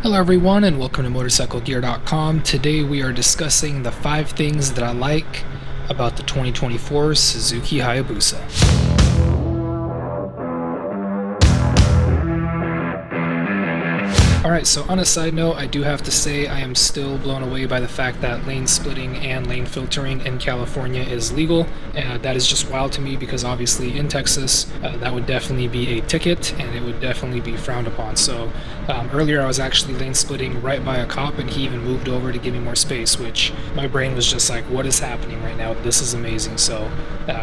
Hello everyone and welcome to Motorcyclegear.com. Today we are discussing the 5 things that I like about the 2024 Suzuki Hayabusa. Alright, so on a side note, I do have to say I am still blown away by the fact that lane splitting and lane filtering in California is legal. That is just wild to me because obviously in Texas that would definitely be a ticket and it would definitely be frowned upon. So earlier I was actually lane splitting right by a cop and he even moved over to give me more space, which my brain was just like, what is happening right now? This is amazing. So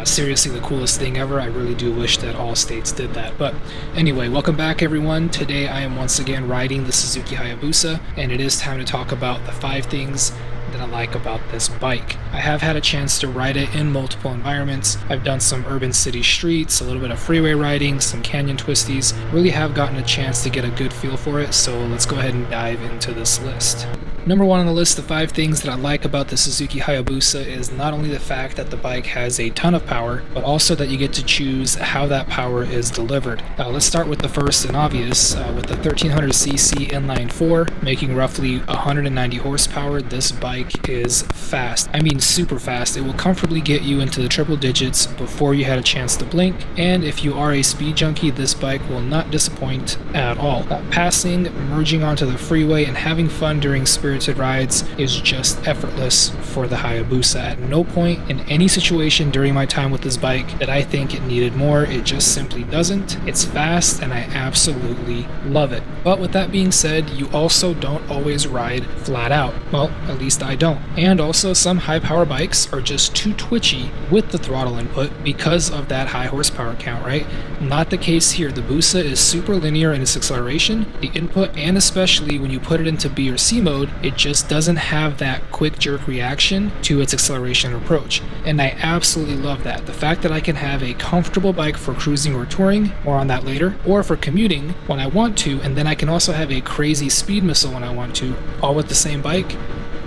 seriously, the coolest thing ever. I really do wish that all states did that. But anyway, welcome back everyone. Today I am once again riding the Suzuki Hayabusa, and it is time to talk about the 5 things that I like about this bike. I have had a chance to ride it in multiple environments. I've done some urban city streets, a little bit of freeway riding, some canyon twisties. Really have gotten a chance to get a good feel for it, so let's go ahead and dive into this list. Number 1 on the list of 5 things that I like about the Suzuki Hayabusa is not only the fact that the bike has a ton of power, but also that you get to choose how that power is delivered. Let's start with the first and obvious. With the 1300cc inline 4 making roughly 190 horsepower, this bike is fast. I mean super fast. It will comfortably get you into the triple digits before you had a chance to blink, and if you are a speed junkie, this bike will not disappoint at all. Passing, merging onto the freeway, and having fun during spirited rides is just effortless for the Hayabusa. At no point in any situation during my time with this bike that I think it needed more. It just simply doesn't. It's fast and I absolutely love it. But with that being said, you also don't always ride flat out. Well, at least I don't. And also some high power bikes are just too twitchy with the throttle input because of that high horsepower count, right? Not the case here. The Busa is super linear in its acceleration, the input, and especially when you put it into B or C mode, it just doesn't have that quick jerk reaction to its acceleration approach. And I absolutely love that. The fact that I can have a comfortable bike for cruising or touring, more on that later, or for commuting when I want to, and then I can also have a crazy speed missile when I want to, all with the same bike,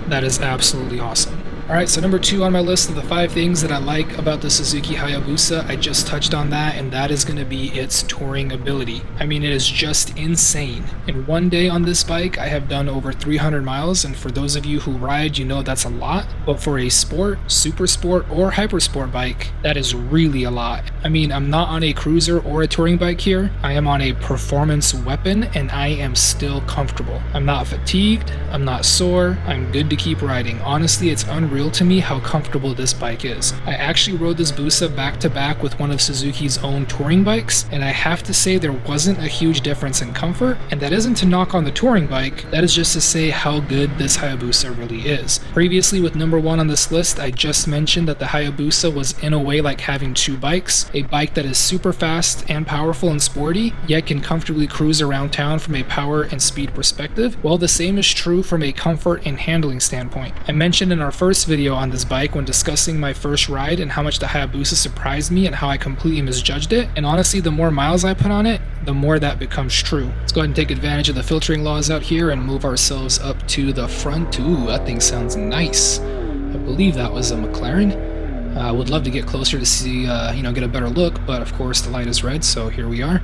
that is absolutely awesome. Alright, so number 2 on my list of the 5 things that I like about the Suzuki Hayabusa, I just touched on that, and that is going to be its touring ability. I mean, it is just insane. In one day on this bike, I have done over 300 miles, and for those of you who ride, you know that's a lot, but for a sport, super sport, or hyper sport bike, that is really a lot. I mean, I'm not on a cruiser or a touring bike here, I am on a performance weapon, and I am still comfortable. I'm not fatigued, I'm not sore, I'm good to keep riding. Honestly, it's unreal to me how comfortable this bike is. I actually rode this Busa back to back with one of Suzuki's own touring bikes, and I have to say there wasn't a huge difference in comfort, and that isn't to knock on the touring bike, that is just to say how good this Hayabusa really is. Previously with number 1 on this list, I just mentioned that the Hayabusa was in a way like having 2 bikes, a bike that is super fast and powerful and sporty, yet can comfortably cruise around town from a power and speed perspective. Well, the same is true from a comfort and handling standpoint. I mentioned in our first video on this bike when discussing my first ride and how much the Hayabusa surprised me and how I completely misjudged it, and honestly the more miles I put on it, the more that becomes true. Let's go ahead and take advantage of the filtering laws out here and move ourselves up to the front. Ooh, that thing sounds nice. I believe that was a McLaren. I would love to get closer to see, get a better look, but of course the light is red, so here we are.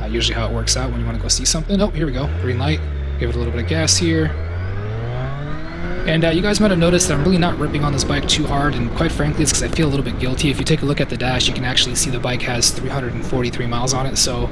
Usually how it works out when you want to go see something. Oh, here we go, green light. Give it a little bit of gas here. And you guys might have noticed that I'm really not ripping on this bike too hard, and quite frankly it's because I feel a little bit guilty. If you take a look at the dash, you can actually see the bike has 343 miles on it, so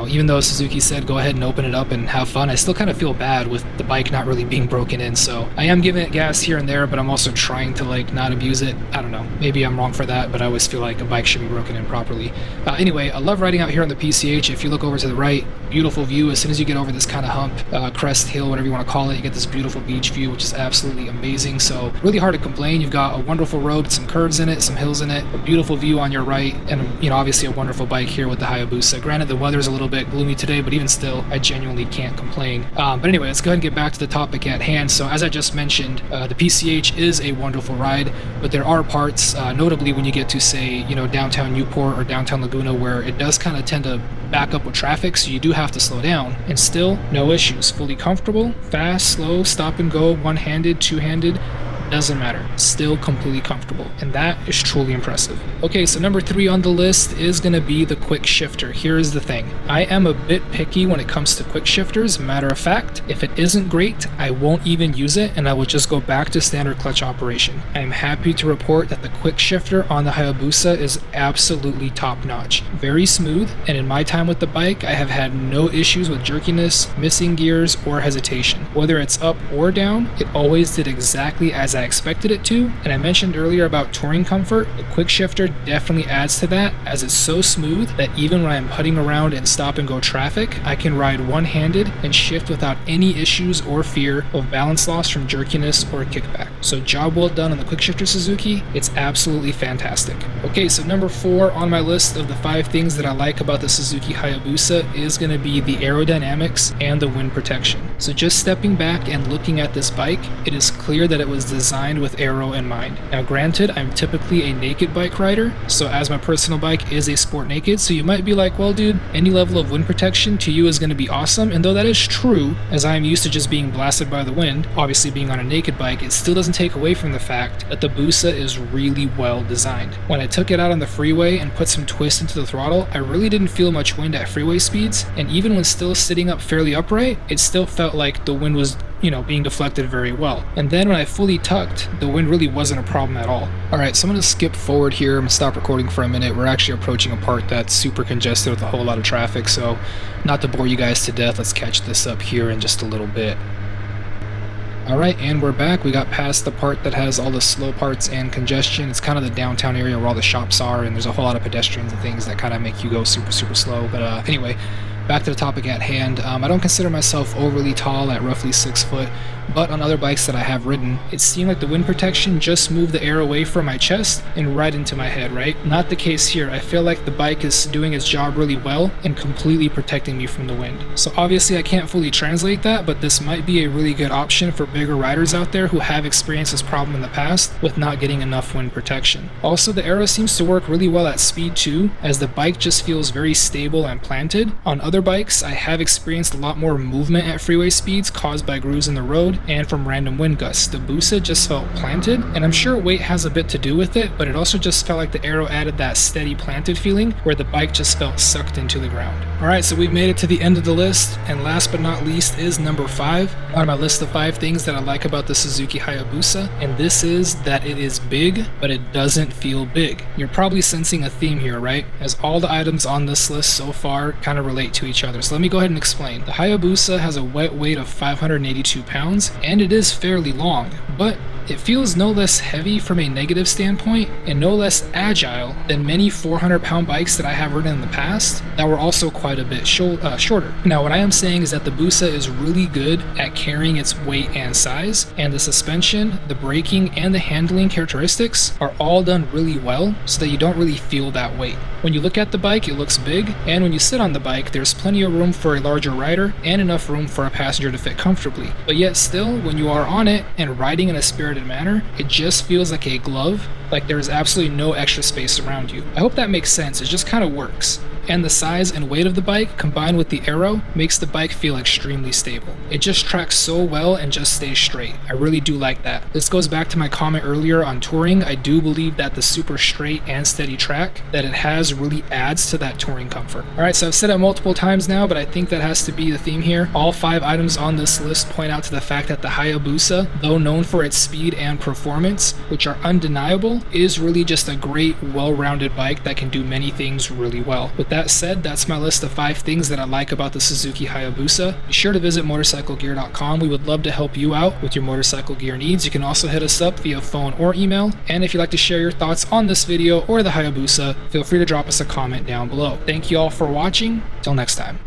even though Suzuki said go ahead and open it up and have fun, I still kind of feel bad with the bike not really being broken in, so I am giving it gas here and there, but I'm also trying to not abuse it. I don't know, maybe I'm wrong for that, but I always feel like a bike should be broken in properly. Anyway, I love riding out here on the PCH. If you look over to the right, beautiful view. As soon as you get over this kind of hump, crest, hill, whatever you want to call it, you get this beautiful beach view, which is absolutely amazing. So really hard to complain. You've got a wonderful road with some curves in it, some hills in it, a beautiful view on your right, and obviously a wonderful bike here with the Hayabusa. Granted, the weather's a little bit gloomy today, but even still, I genuinely can't complain. But anyway, let's go ahead and get back to the topic at hand. So as I just mentioned, the PCH is a wonderful ride, but there are parts, notably when you get to say, downtown Newport or downtown Laguna, where it does kind of tend to back up with traffic, so you do have to slow down, and still no issues. Fully comfortable, fast, slow, stop and go, one-handed, two-handed, doesn't matter. Still completely comfortable, and that is truly impressive. Okay, so number 3 on the list is going to be the quick shifter. Here's the thing. I am a bit picky when it comes to quick shifters. Matter of fact, if it isn't great, I won't even use it, and I will just go back to standard clutch operation. I am happy to report that the quick shifter on the Hayabusa is absolutely top notch. Very smooth, and in my time with the bike, I have had no issues with jerkiness, missing gears, or hesitation. Whether it's up or down, it always did exactly as I expected it to, and I mentioned earlier about touring comfort. The quick shifter definitely adds to that, as it's so smooth that even when I'm putting around in stop and go traffic, I can ride one-handed and shift without any issues or fear of balance loss from jerkiness or kickback. So job well done on the quick shifter, Suzuki. It's absolutely fantastic. Okay, so number 4 on my list of the 5 things that I like about the Suzuki Hayabusa is going to be the aerodynamics and the wind protection. So just stepping back and looking at this bike, it is clear that it was designed with aero in mind. Now granted, I'm typically a naked bike rider, so as my personal bike is a sport naked, so you might be like, well dude, any level of wind protection to you is going to be awesome, and though that is true, as I am used to just being blasted by the wind, obviously being on a naked bike, it still doesn't take away from the fact that the Busa is really well designed. When I took it out on the freeway and put some twist into the throttle, I really didn't feel much wind at freeway speeds, and even when still sitting up fairly upright, it still felt like the wind was being deflected very well. And then when I fully tucked, the wind really wasn't a problem at all. Alright, so I'm going to skip forward here. I'm going to stop recording for a minute. We're actually approaching a part that's super congested with a whole lot of traffic, so not to bore you guys to death, let's catch this up here in just a little bit. Alright, and we're back. We got past the part that has all the slow parts and congestion. It's kind of the downtown area where all the shops are, and there's a whole lot of pedestrians and things that kind of make you go super slow. But anyway, back to the topic at hand. I don't consider myself overly tall at roughly 6 foot, but on other bikes that I have ridden, it seemed like the wind protection just moved the air away from my chest and right into my head, right? Not the case here. I feel like the bike is doing its job really well and completely protecting me from the wind. So obviously I can't fully translate that, but this might be a really good option for bigger riders out there who have experienced this problem in the past with not getting enough wind protection. Also, the aero seems to work really well at speed too, as the bike just feels very stable and planted. On other bikes, I have experienced a lot more movement at freeway speeds caused by grooves in the road and from random wind gusts. The Busa just felt planted, and I'm sure weight has a bit to do with it, but it also just felt like the aero added that steady planted feeling where the bike just felt sucked into the ground. Alright, so we've made it to the end of the list, and last but not least is number 5 on my list of 5 things that I like about the Suzuki Hayabusa, and this is that it is big, but it doesn't feel big. You're probably sensing a theme here, right? As all the items on this list so far kind of relate to each other. So let me go ahead and explain. The Hayabusa has a wet weight of 582 pounds, and it is fairly long, but it feels no less heavy from a negative standpoint and no less agile than many 400-pound bikes that I have ridden in the past that were also quite a bit shorter. Now, what I am saying is that the Busa is really good at carrying its weight and size, and the suspension, the braking, and the handling characteristics are all done really well so that you don't really feel that weight. When you look at the bike, it looks big, and when you sit on the bike, there's plenty of room for a larger rider and enough room for a passenger to fit comfortably. But yet still, when you are on it and riding in a spirited manner, it just feels like a glove, like there is absolutely no extra space around you. I hope that makes sense. It just kind of works. And the size and weight of the bike combined with the aero makes the bike feel extremely stable. It just tracks so well and just stays straight. I really do like that. This goes back to my comment earlier on touring. I do believe that the super straight and steady track that it has really adds to that touring comfort. Alright, so I've said it multiple times now, but I think that has to be the theme here. All 5 items on this list point out to the fact that the Hayabusa, though known for its speed and performance, which are undeniable, is really just a great, well-rounded bike that can do many things really well. With that said, that's my list of 5 things that I like about the Suzuki Hayabusa. Be sure to visit Motorcyclegear.com. We would love to help you out with your motorcycle gear needs. You can also hit us up via phone or email. And if you'd like to share your thoughts on this video or the Hayabusa, feel free to drop us a comment down below. Thank you all for watching. Till next time.